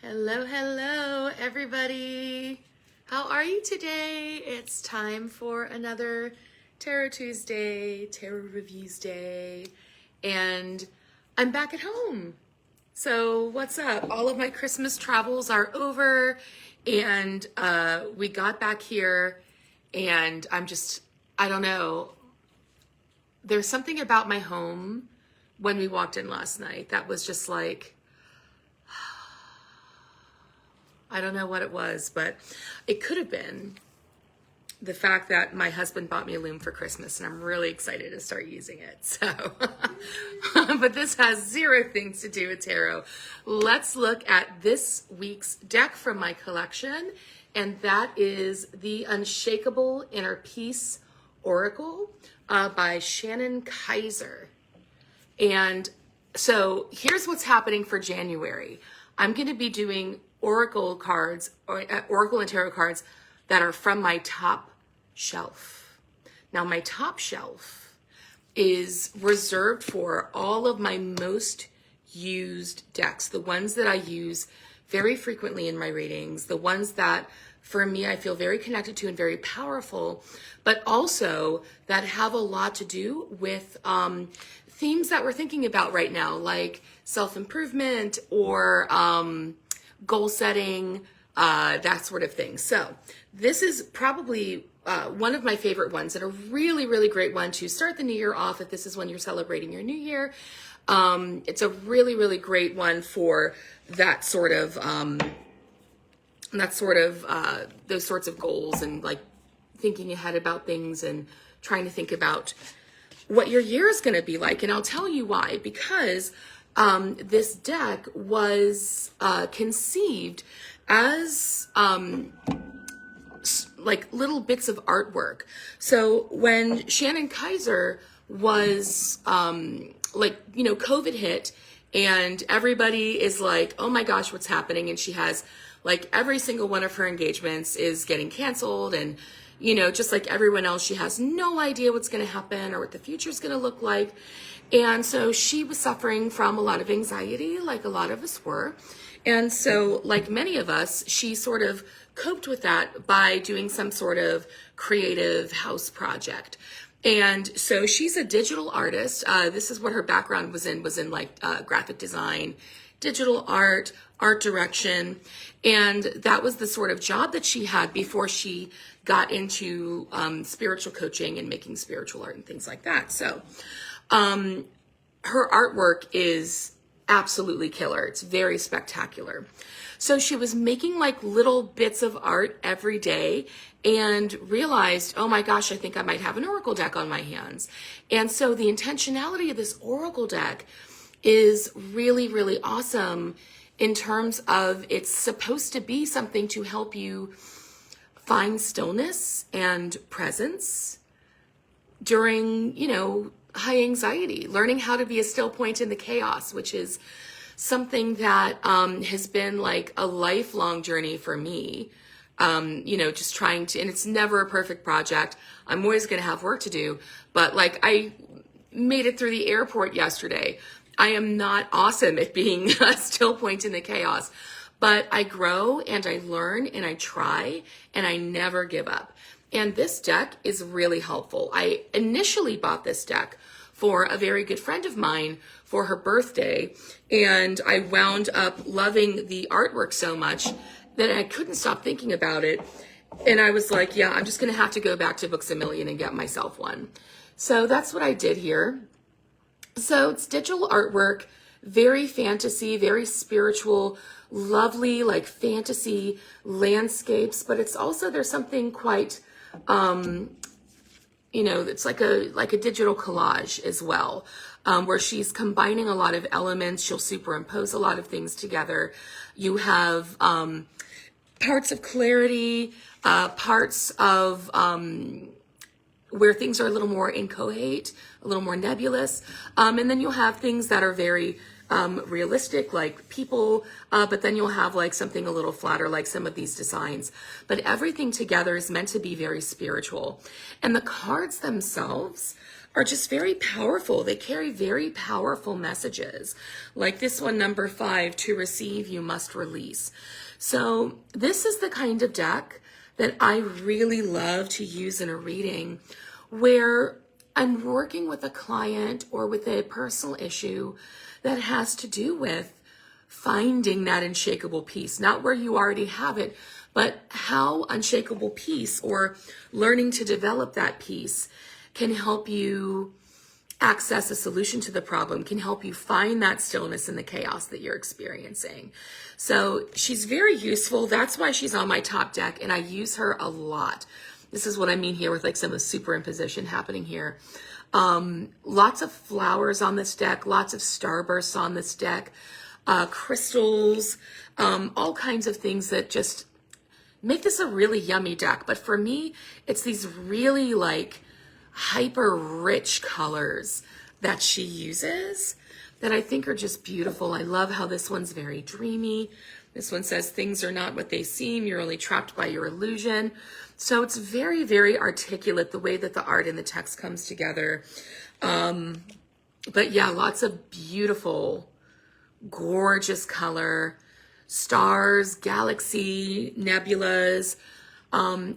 Hello, hello, everybody. How are you today? It's time for another Tarot Tuesday, Tarot Reviews Day, and I'm back at home. So what's up? All of my Christmas travels are over, and we got back here, and I don't know. There's something about my home when we walked in last night that was just like, I don't know what it was, but it could have been the fact that my husband bought me a loom for Christmas, and I'm really excited to start using it. So, but this has zero things to do with tarot. Let's look at this week's deck from my collection, and that is the Unshakable Inner Peace Oracle by Shannon Kaiser. And so here's what's happening for January. I'm going to be doing oracle cards, or oracle and tarot cards that are from my top shelf. Now, my top shelf is reserved for all of my most used decks, the ones that I use very frequently in my readings, the ones that for me I feel very connected to and very powerful, but also that have a lot to do with themes that we're thinking about right now, like self-improvement or goal setting, that sort of thing. So this is probably one of my favorite ones, and a really, really great one to start the new year off if this is when you're celebrating your new year. It's a really, really great one for that sort of, those sorts of goals, and like thinking ahead about things and trying to think about what your year is going to be like. And I'll tell you why, because this deck was conceived as like little bits of artwork. So when Shannon Kaiser was COVID hit, and everybody is like, oh my gosh, what's happening? And she has like every single one of her engagements is getting canceled, and just like everyone else, she has no idea what's going to happen or what the future is going to look like. And so she was suffering from a lot of anxiety, like a lot of us were. And so, like many of us, she sort of coped with that by doing some sort of creative house project. And so she's a digital artist. This is what her background was in like graphic design, digital art, art direction. And that was the sort of job that she had before she got into spiritual coaching and making spiritual art and things like that. So her artwork is absolutely killer. It's very spectacular. So she was making like little bits of art every day and realized, oh my gosh, I think I might have an oracle deck on my hands. And so the intentionality of this oracle deck is really, really awesome in terms of it's supposed to be something to help you find stillness and presence during, high anxiety, learning how to be a still point in the chaos, which is something that has been like a lifelong journey for me. Just trying to, and it's never a perfect project. I'm always going to have work to do, but like I made it through the airport yesterday. I am not awesome at being a still point in the chaos, but I grow and I learn and I try and I never give up. And this deck is really helpful. I initially bought this deck for a very good friend of mine for her birthday, and I wound up loving the artwork so much that I couldn't stop thinking about it. And I was like, yeah, I'm just going to have to go back to Books A Million and get myself one. So that's what I did here. So it's digital artwork, very fantasy, very spiritual, lovely, like fantasy landscapes, but it's also, there's something quite, it's like a digital collage as well, where she's combining a lot of elements. She'll superimpose a lot of things together. You have parts of clarity, parts of where things are a little more inchoate, a little more nebulous. And then you'll have things that are very realistic, like people, but then you'll have like something a little flatter, like some of these designs. But everything together is meant to be very spiritual. And the cards themselves are just very powerful. They carry very powerful messages. Like this one, number 5, to receive, you must release. So this is the kind of deck that I really love to use in a reading where I'm working with a client or with a personal issue that has to do with finding that unshakable peace, not where you already have it, but how unshakable peace or learning to develop that peace can help you access a solution to the problem, can help you find that stillness in the chaos that you're experiencing. So she's very useful. That's why she's on my top deck, and I use her a lot. This is what I mean here with like some of the superimposition happening here. Lots of flowers on this deck, lots of starbursts on this deck, crystals, all kinds of things that just make this a really yummy deck. But for me, it's these really like hyper rich colors that she uses that I think are just beautiful. I love how this one's very dreamy. This one says things are not what they seem. You're only trapped by your illusion. So it's very, very articulate the way that the art and the text comes together. But yeah, lots of beautiful, gorgeous color, stars, galaxy, nebulas,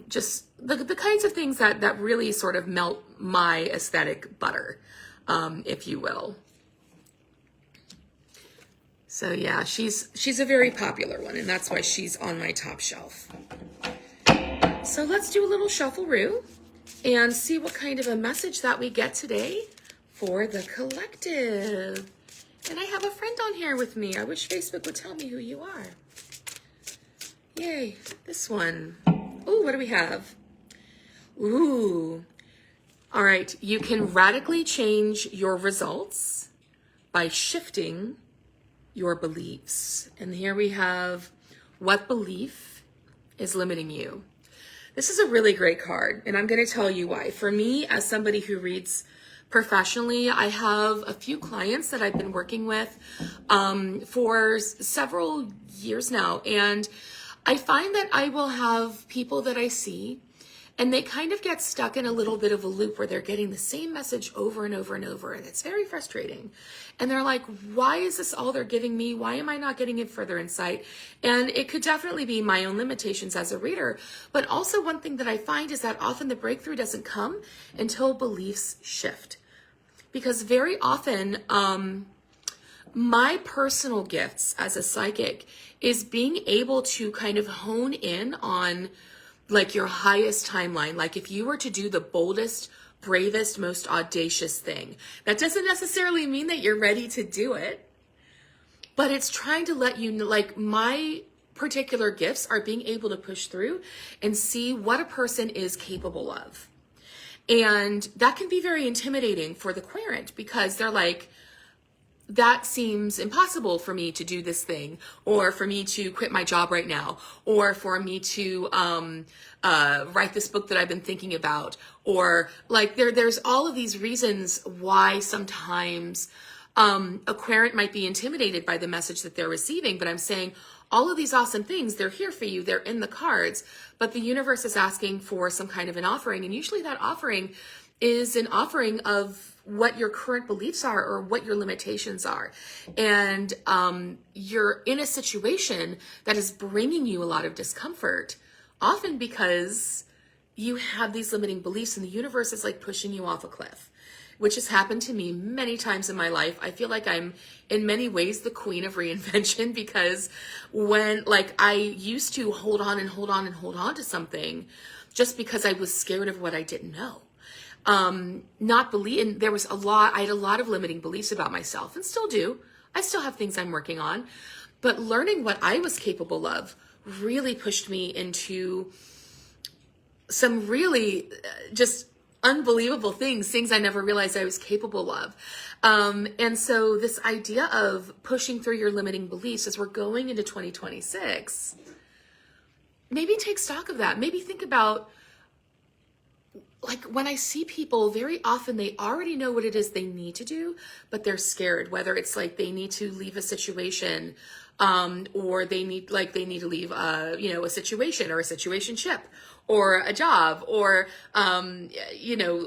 just the kinds of things that really sort of melt my aesthetic butter, if you will. So yeah, she's a very popular one, and that's why she's on my top shelf. So let's do a little shuffle-roo and see what kind of a message that we get today for the collective. And I have a friend on here with me. I wish Facebook would tell me who you are. Yay, this one. Ooh, what do we have? Ooh. All right, you can radically change your results by shifting your beliefs. And here we have, what belief is limiting you? This is a really great card, and I'm going to tell you why. For me, as somebody who reads professionally, I have a few clients that I've been working with for several years now, and I find that I will have people that I see, and they kind of get stuck in a little bit of a loop where they're getting the same message over and over and over, and it's very frustrating. And they're like, why is this all they're giving me? Why am I not getting it further insight? And it could definitely be my own limitations as a reader. But also one thing that I find is that often the breakthrough doesn't come until beliefs shift. Because very often, my personal gifts as a psychic is being able to kind of hone in on like your highest timeline. Like if you were to do the boldest, bravest, most audacious thing, that doesn't necessarily mean that you're ready to do it, but it's trying to let you know, like my particular gifts are being able to push through and see what a person is capable of. And that can be very intimidating for the querent because they're like, that seems impossible for me to do this thing, or for me to quit my job right now, or for me to write this book that I've been thinking about, or like there's all of these reasons why sometimes a querent might be intimidated by the message that they're receiving. But I'm saying all of these awesome things, they're here for you, they're in the cards, but the universe is asking for some kind of an offering, and usually that offering is an offering of what your current beliefs are or what your limitations are. And you're in a situation that is bringing you a lot of discomfort, often because you have these limiting beliefs and the universe is like pushing you off a cliff, which has happened to me many times in my life. I feel like I'm in many ways the queen of reinvention, because when like I used to hold on and hold on and hold on to something just because I was scared of what I didn't know. Not believe, and there was I had a lot of limiting beliefs about myself, and still do. I still have things I'm working on, but learning what I was capable of really pushed me into some really just unbelievable things I never realized I was capable of. And so this idea of pushing through your limiting beliefs as we're going into 2026, maybe take stock of that. Maybe think about, like when I see people, very often they already know what it is they need to do, but they're scared, whether it's like they need to leave a situation, or they need to leave a situation or a situationship or a job or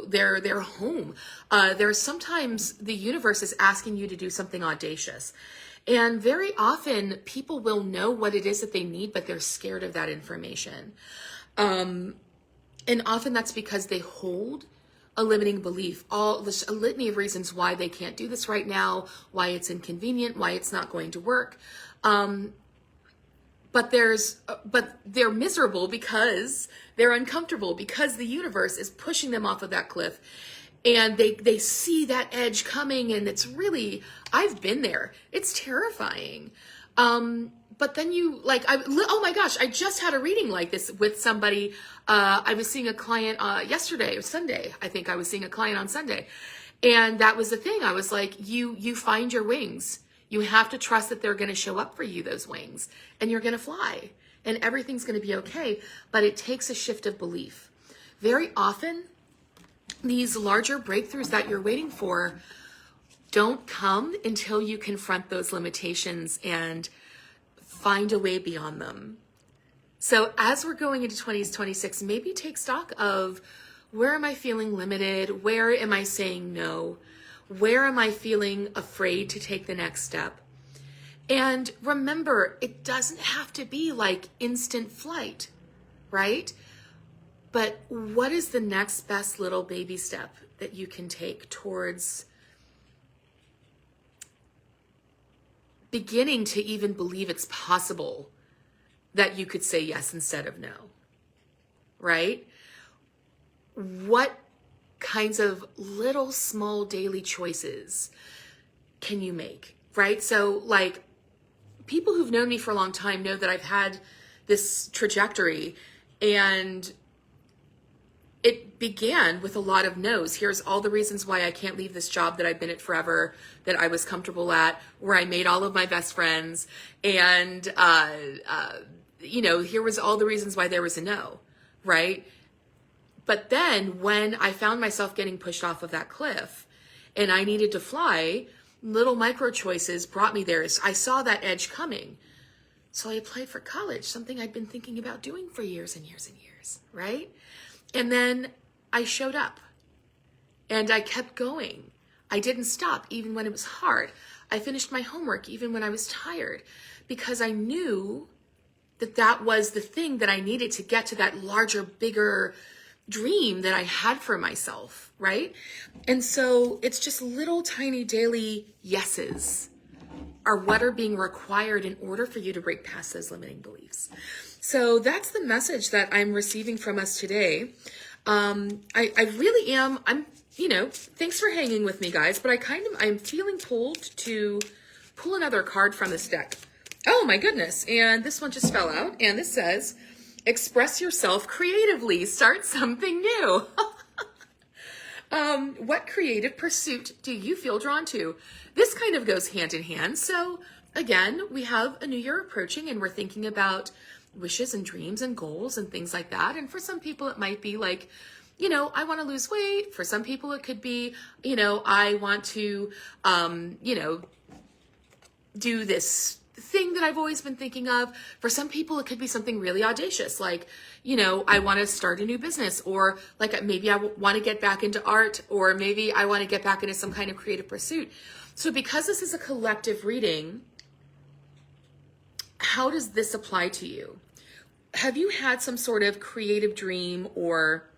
their home. There's sometimes the universe is asking you to do something audacious. And very often people will know what it is that they need, but they're scared of that information. And often that's because they hold a limiting belief, a litany of reasons why they can't do this right now, why it's inconvenient, why it's not going to work. But they're miserable because they're uncomfortable, because the universe is pushing them off of that cliff. And they see that edge coming, and it's really, I've been there. It's terrifying. But then oh my gosh, I just had a reading like this with somebody. I was seeing a client yesterday or Sunday. I think I was seeing a client on Sunday. And that was the thing. I was like, you find your wings. You have to trust that they're going to show up for you, those wings, and you're going to fly and everything's going to be okay. But it takes a shift of belief. Very often, these larger breakthroughs that you're waiting for don't come until you confront those limitations and find a way beyond them. So as we're going into 2026, maybe take stock of, where am I feeling limited? Where am I saying no? Where am I feeling afraid to take the next step? And remember, it doesn't have to be like instant flight, right? But what is the next best little baby step that you can take towards beginning to even believe it's possible that you could say yes instead of no, right? What kinds of little small daily choices can you make, right? So like, people who've known me for a long time know that I've had this trajectory, and it began with a lot of no's. Here's all the reasons why I can't leave this job that I've been at forever, that I was comfortable at, where I made all of my best friends. And, here was all the reasons why there was a no, right? But then when I found myself getting pushed off of that cliff and I needed to fly, little micro choices brought me there. I saw that edge coming. So I applied for college, something I'd been thinking about doing for years and years and years, right? And then I showed up and I kept going. I didn't stop even when it was hard. I finished my homework even when I was tired, because I knew that that was the thing that I needed to get to that larger, bigger dream that I had for myself, right? And so it's just little tiny daily yeses are what are being required in order for you to break past those limiting beliefs. So that's the message that I'm receiving from us today. I really am, thanks for hanging with me, guys, but I'm feeling pulled to pull another card from this deck. Oh my goodness. And this one just fell out, and this says, express yourself creatively, start something new. What creative pursuit do you feel drawn to? This kind of goes hand in hand. So again, we have a new year approaching, and we're thinking about wishes and dreams and goals and things like that. And for some people, it might be like, I want to lose weight. For some people, it could be, I want to, do this thing that I've always been thinking of. For some people, it could be something really audacious, like, I want to start a new business, or like maybe I want to get back into art, or maybe I want to get back into some kind of creative pursuit. So because this is a collective reading, how does this apply to you? Have you had some sort of creative dream or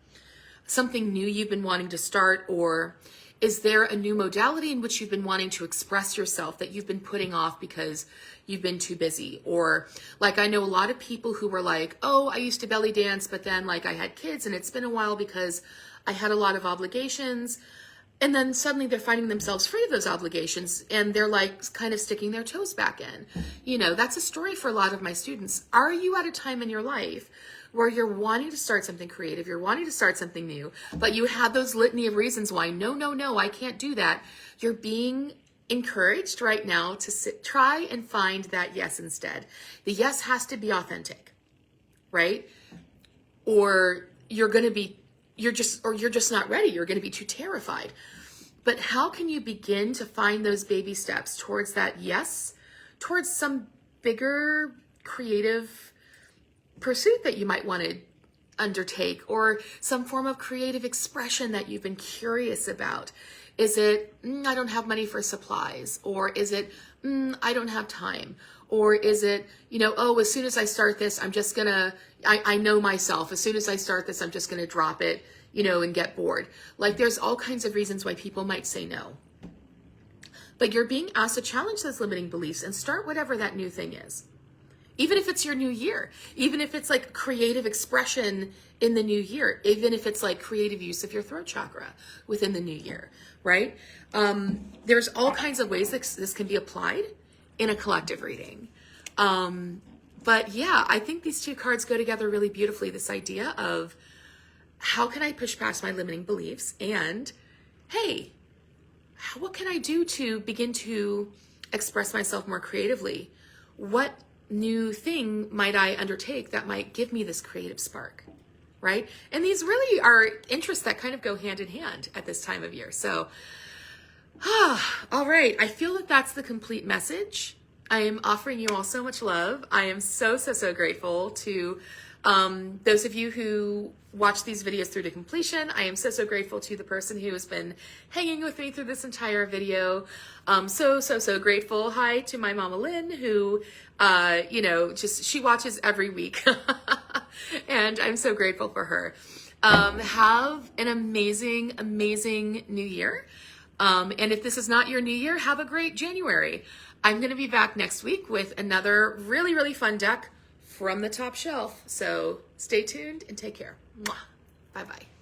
something new you've been wanting to start, or is there a new modality in which you've been wanting to express yourself that you've been putting off because you've been too busy? Or like, I know a lot of people who were like, oh, I used to belly dance, but then like I had kids and it's been a while because I had a lot of obligations. And then suddenly they're finding themselves free of those obligations, and they're like kind of sticking their toes back in. That's a story for a lot of my students. Are you at a time in your life where you're wanting to start something creative, you're wanting to start something new, but you have those litany of reasons why, no, I can't do that? You're being encouraged right now to try and find that yes instead. The yes has to be authentic, right? Or you're going to be you're just not ready. You're going to be too terrified. But how can you begin to find those baby steps towards that yes, towards some bigger creative pursuit that you might want to undertake, or some form of creative expression that you've been curious about? Is it, I don't have money for supplies? Or is it, I don't have time? Or is it, oh, as soon as I start this, I'm just gonna, I know myself, as soon as I start this, I'm just gonna drop it, and get bored. Like, there's all kinds of reasons why people might say no. But you're being asked to challenge those limiting beliefs and start whatever that new thing is. Even if it's your new year, even if it's like creative expression in the new year, even if it's like creative use of your throat chakra within the new year, right? There's all kinds of ways that this can be applied in a collective reading. But yeah, I think these two cards go together really beautifully. This idea of how can I push past my limiting beliefs, and hey, what can I do to begin to express myself more creatively? What new thing might I undertake that might give me this creative spark, right? And these really are interests that kind of go hand in hand at this time of year. So, all right. I feel that that's the complete message. I am offering you all so much love. I am so grateful to those of you who watch these videos through to completion. I am so grateful to the person who has been hanging with me through this entire video. So grateful. Hi to my mama Lynn, who, she watches every week. And I'm so grateful for her. Have an amazing new year. And if this is not your new year, have a great January. I'm going to be back next week with another really fun deck from the top shelf. So stay tuned and take care. Mwah. Bye-bye.